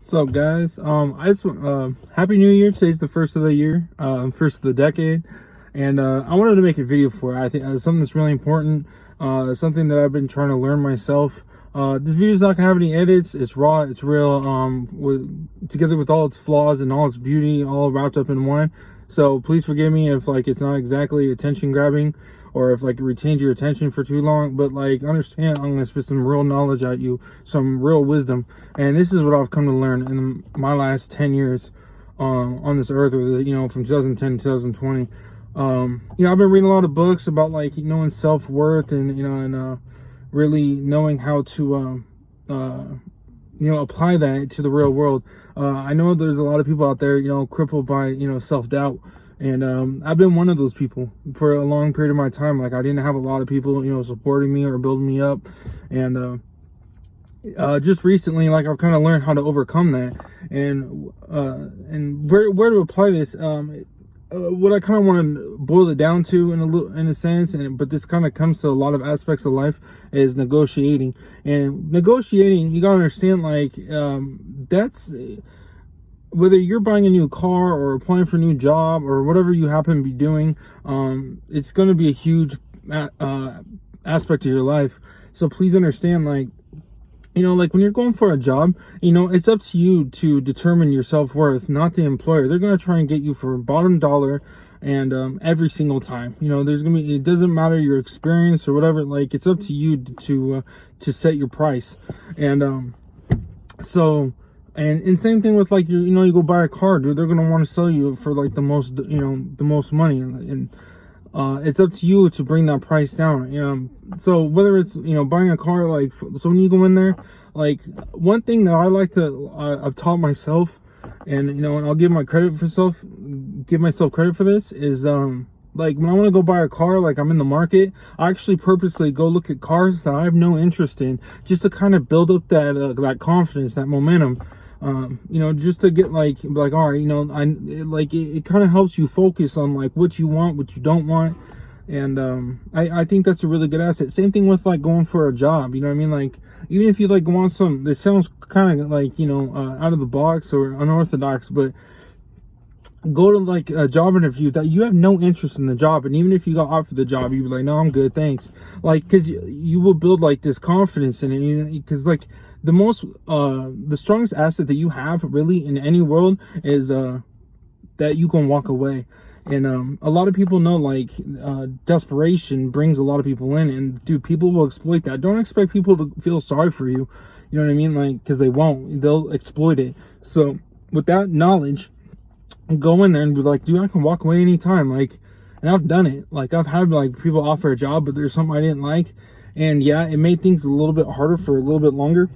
What's up, guys? I just Happy New Year. Today's the first of the year, first of the decade, and I wanted to make a video for it. I think something that's really important, something that I've been trying to learn myself. This video's not gonna have any edits. It's raw. It's real. Together with all its flaws and all its beauty, all wrapped up in one. So please forgive me if it's not exactly attention grabbing, or if it retains your attention for too long. But understand, I'm gonna spit some real knowledge at you, some real wisdom, and this is what I've come to learn in my last 10 years on this earth, or from 2010 to 2020. I've been reading a lot of books about knowing self-worth, and really knowing how to apply that to the real world. I know there's a lot of people out there, crippled by, self-doubt. And I've been one of those people for a long period of my time. I didn't have a lot of people, supporting me or building me up. And just recently, I've kind of learned how to overcome that. And where to apply this, what I kind of want to boil it down to in a sense, but this kind of comes to a lot of aspects of life, is negotiating. And negotiating, you gotta understand, that's whether you're buying a new car or applying for a new job or whatever you happen to be doing, it's going to be a huge aspect of your life. So please understand, when you're going for a job, it's up to you to determine your self-worth, not the employer. They're going to try and get you for bottom dollar, and every single time, there's going to be, it doesn't matter your experience or whatever, it's up to you to set your price. And and same thing with you go buy a car, dude. They're gonna want to sell you for the most money, and it's up to you to bring that price down. So whether it's buying a car, so when you go in there, one thing that I like to I've taught myself, and I'll give myself credit for this, is when I want to go buy a car, I'm in the market, I actually purposely go look at cars that I have no interest in, just to kind of build up that confidence, that momentum. Just to get all right, it kind of helps you focus on what you want, what you don't want. And I think that's a really good asset. Same thing with going for a job, you know what I mean? Even if you want some, this sounds kind of out of the box or unorthodox, but go to a job interview that you have no interest in the job, and even if you got offered the job, you'd be like, no, I'm good, thanks. Because you will build this confidence in it, because the strongest asset that you have really in any world is that you can walk away. And a lot of people know desperation brings a lot of people in, and dude, people will exploit that. Don't expect people to feel sorry for you, you know what I mean? Because they won't, they'll exploit it. So with that knowledge, go in there and be like, dude, I can walk away anytime. And I've done it. I've had people offer a job, but there's something I didn't like, and yeah, it made things a little bit harder for a little bit longer,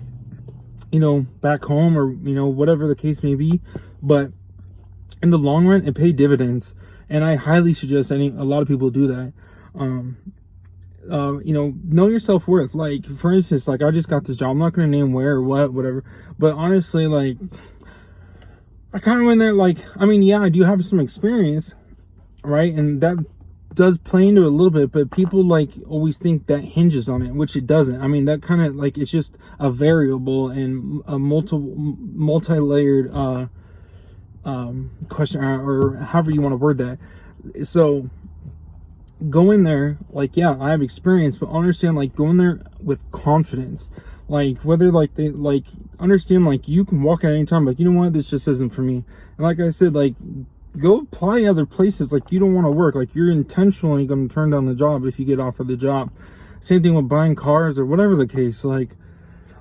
back home, or whatever the case may be. But in the long run, it paid dividends, and I highly suggest a lot of people do that. Know your self-worth. For instance, I just got this job, I'm not going to name where or whatever, but honestly, I kind of went there, yeah, I do have some experience, right? And that does play into it a little bit, but people always think that hinges on it, which it doesn't. I mean, that kind of it's just a variable and a multi-layered question, or however you want to word that. So go in there, yeah, I have experience, but understand, go in there with confidence. Whether they understand, you can walk at any time, you know what, this just isn't for me. And like I said, go apply other places. You don't want to work, you're intentionally going to turn down the job if you get offered the job. Same thing with buying cars or whatever the case. Or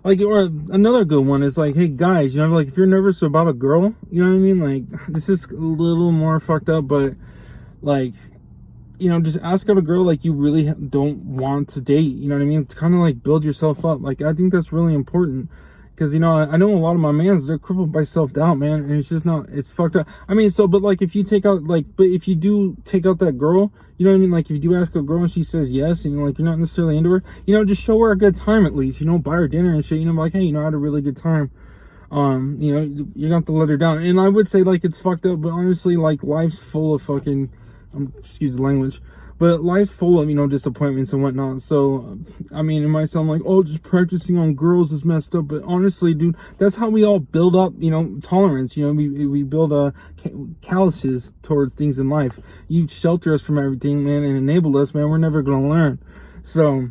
another good one is hey guys, if you're nervous about a girl, you know what I mean, this is a little more fucked up, but just ask out a girl you really don't want to date, you know what I mean? It's kind of build yourself up. I think that's really important, because I know a lot of my mans, they're crippled by self-doubt, man, and it's just not, it's fucked up. I mean, but if you take out but if you do take out that girl, you know what I mean, if you do ask a girl and she says yes, and you're not necessarily into her, just show her a good time at least, buy her dinner and shit, hey, I had a really good time. You don't have to let her down. And I would say it's fucked up, but honestly, life's full of fucking excuse the language, But life's full of, disappointments and whatnot. So, I mean, it might sound like, oh, just practicing on girls is messed up. But honestly, dude, that's how we all build up, tolerance. We build calluses towards things in life. You shelter us from everything, man, and enable us, man. We're never going to learn. So,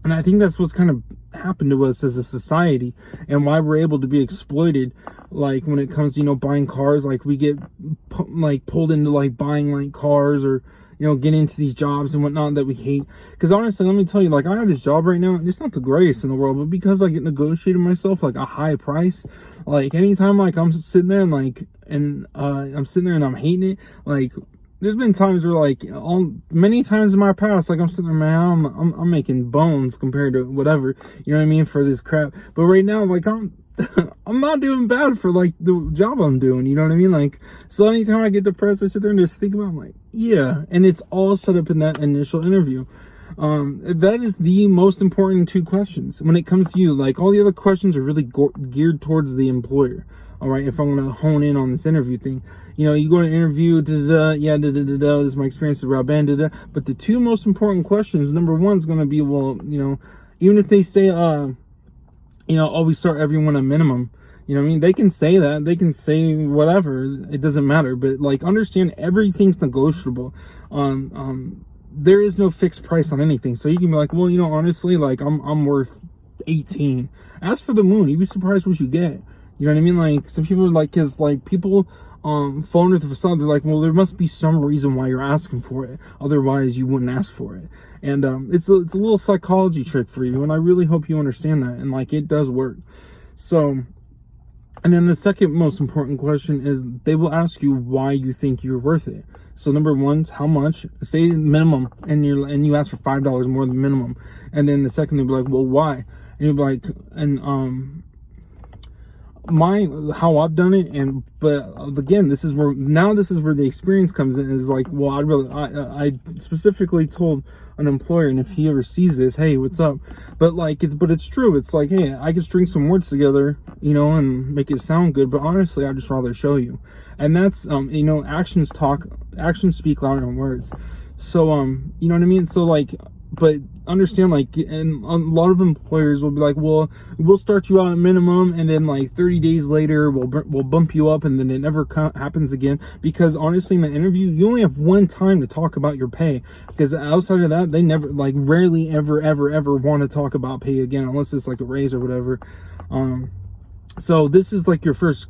and I think that's what's kind of happened to us as a society, and why we're able to be exploited. Like when it comes to, buying cars, like we get pulled into like buying like cars, or get into these jobs and whatnot that we hate. Because honestly, let me tell you, like I have this job right now, and it's not the greatest in the world, but because I get negotiated myself like a high price, like anytime like I'm sitting there and I'm sitting there and I'm hating it, like there's been times where like many times in my past, like I'm sitting there, man, I'm making bones compared to whatever, you know what I mean, for this crap. But right now, like I'm not doing bad for like the job I'm doing, you know what I mean? Like, so anytime I get depressed, I sit there and just think about it, I'm like, yeah. And it's all set up in that initial interview. That is the most important 2 questions when it comes to you. Like all the other questions are really geared towards the employer. All right, if I'm going to hone in on this interview thing, you go to interview, this is my experience with Rob Band, but the 2 most important questions, number 1 is going to be, well, even if they say, always start everyone at minimum, they can say that, they can say whatever, it doesn't matter, but like understand everything's negotiable. There is no fixed price on anything, so you can be like, well, honestly, like I'm worth 18. Ask for the moon, you'd be surprised what you get. You know what I mean? Like some people are like, cause like people fall under the facade. They're like, well, there must be some reason why you're asking for it. Otherwise, you wouldn't ask for it. And it's a little psychology trick for you. And I really hope you understand that. And like it does work. So, and then the second most important question is they will ask you why you think you're worth it. So number 1's how much, say minimum, and you ask for $5 more than minimum. And then the second they'll be like, well, why? And you'll be like, and how I've done it, but again, this is where the experience comes in, is like, well, I specifically told an employer, and if he ever sees this, hey, what's up? But it's true. It's like, hey, I could string some words together, and make it sound good, but honestly, I'd just rather show you. And that's actions speak louder than words. So you know what I mean? So like, but understand, like, and a lot of employers will be like, well, we'll start you out at minimum, and then like 30 days later we'll bump you up, and then it never happens again. Because honestly, in the interview, you only have one time to talk about your pay, because outside of that, they never, like, rarely ever want to talk about pay again, unless it's like a raise or whatever. So this is like your first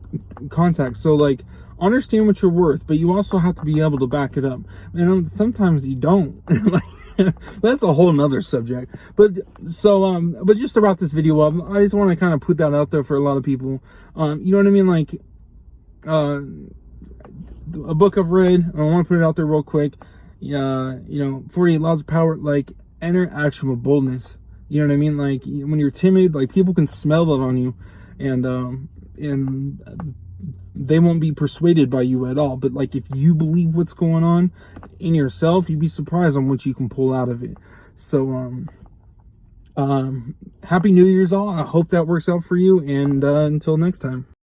contact. So like, understand what you're worth, but you also have to be able to back it up. And sometimes you don't. Like, that's a whole nother subject. But so, but just to wrap this video up, I just want to kind of put that out there for a lot of people. You know what I mean? Like, a book I've read, I want to put it out there real quick. 48 Laws of Power, like, enter action with boldness. You know what I mean? Like, when you're timid, like, people can smell that on you, and they won't be persuaded by you at all. But like, if you believe what's going on in yourself, you'd be surprised on what you can pull out of it. So happy New Year's all. I hope that works out for you, and until next time.